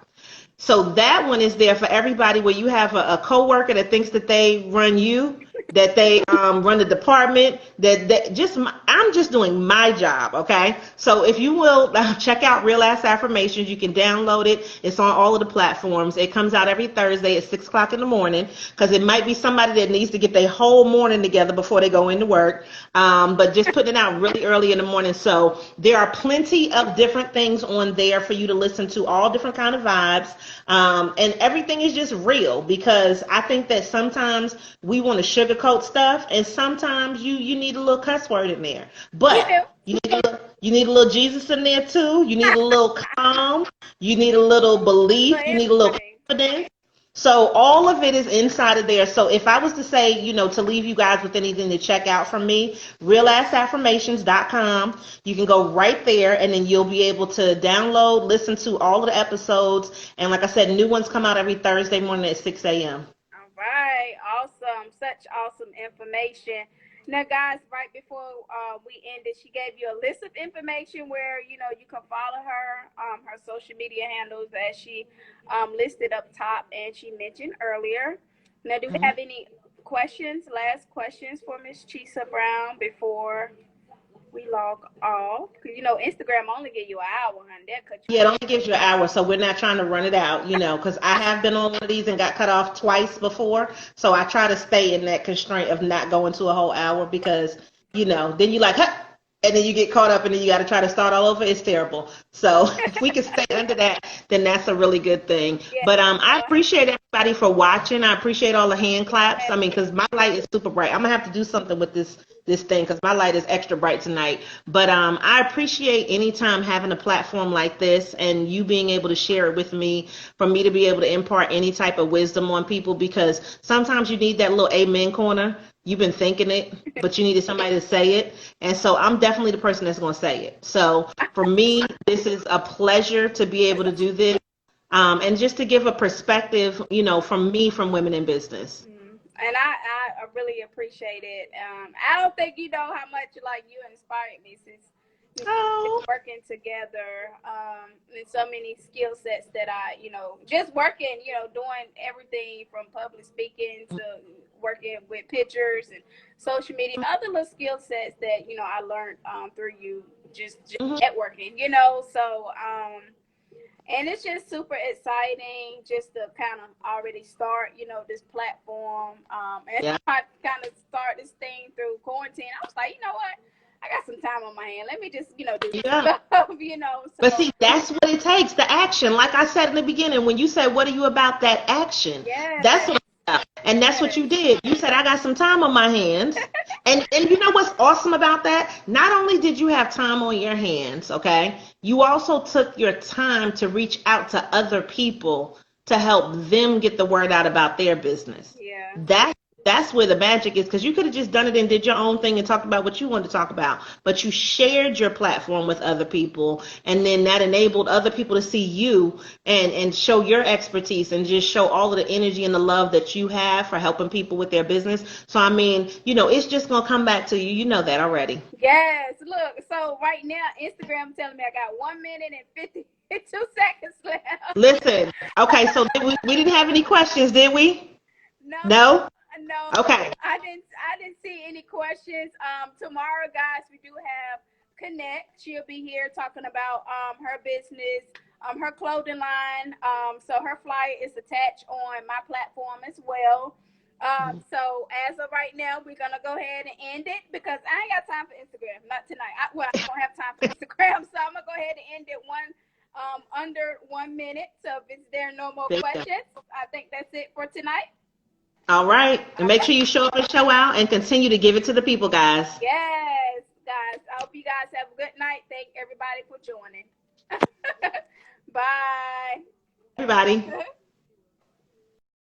So that one is there for everybody, where you have a coworker that thinks that they run you, that they run the department, that just I'm just doing my job, okay? So if you will check out Real Ass Affirmations, you can download it. It's on all of the platforms. It comes out every Thursday at 6 o'clock in the morning, because it might be somebody that needs to get their whole morning together before they go into work. But just putting it out really early in the morning. So there are plenty of different things on there for you to listen to, all different kind of vibes. And everything is just real, because I think that sometimes we want to sugarcoat stuff, and sometimes you need a little cuss word in there. But you need a little Jesus in there too. You need a little calm. You need a little belief. You need a little confidence. So all of it is inside of there. So if I was to say, to leave you guys with anything to check out from me, realassaffirmations.com. You can go right there, and then you'll be able to download, listen to all of the episodes. And like I said, new ones come out every Thursday morning at 6 a.m. All right. Awesome. Such awesome information. Now, guys, right before we ended, she gave you a list of information where, you can follow her, her social media handles as she listed up top and she mentioned earlier. Now, do we have any last questions for Miss Chisa Brown before we log off? Because, Instagram only give you an hour, honey. Yeah, it only gives you an hour, so we're not trying to run it out, because I have been on one of these and got cut off twice before. So I try to stay in that constraint of not going to a whole hour, because, then you like, huh, and then you get caught up, and then you got to try to start all over. It's terrible. So if we can stay under that, then that's a really good thing. Yeah. But I appreciate everybody for watching. I appreciate all the hand claps. I mean, because my light is super bright. I'm going to have to do something with this thing, because my light is extra bright tonight. But I appreciate anytime having a platform like this, and you being able to share it with me, for me to be able to impart any type of wisdom on people, because sometimes you need that little amen corner. You've been thinking it, but you needed somebody to say it. And so I'm definitely the person that's going to say it. So for me, this is a pleasure to be able to do this. And just to give a perspective, from me, from women in business. And I really appreciate it. I don't think you know how much you inspired me since working together, and so many skill sets that I, just working, doing everything from public speaking to working with pictures and social media, other little skill sets that, I learned through you, just networking, so and it's just super exciting just to kind of already start, this platform. And I kind of start this thing through quarantine. I was like, you know what? I got some time on my hand. Let me just, do stuff, So. But see, that's what it takes, the action. Like I said in the beginning, when you said, what are you about, that action? Yes. That's what and that's what you did. You said, I got some time on my hands. And you know what's awesome about that? Not only did you have time on your hands, okay, you also took your time to reach out to other people to help them get the word out about their business. Yeah. That's where the magic is, because you could have just done it and did your own thing and talked about what you wanted to talk about, but you shared your platform with other people, and then that enabled other people to see you and show your expertise and just show all of the energy and the love that you have for helping people with their business. So I mean, it's just gonna come back to you. You know that already. Yes. Look, so right now Instagram telling me I got 1 minute and 52 seconds left. Listen, okay, so we didn't have any questions, did we? No. Okay. I didn't see any questions. Tomorrow, guys, we do have Connect. She'll be here talking about her business, her clothing line. So her flyer is attached on my platform as well. So as of right now, we're gonna go ahead and end it, because I ain't got time for Instagram. Not tonight. I don't have time for Instagram, so I'm gonna go ahead and end it under 1 minute. So if there are no more questions, I think that's it for tonight. All right. And make sure you show up and show out and continue to give it to the people, guys. Yes, guys. I hope you guys have a good night. Thank everybody for joining. Bye. Everybody.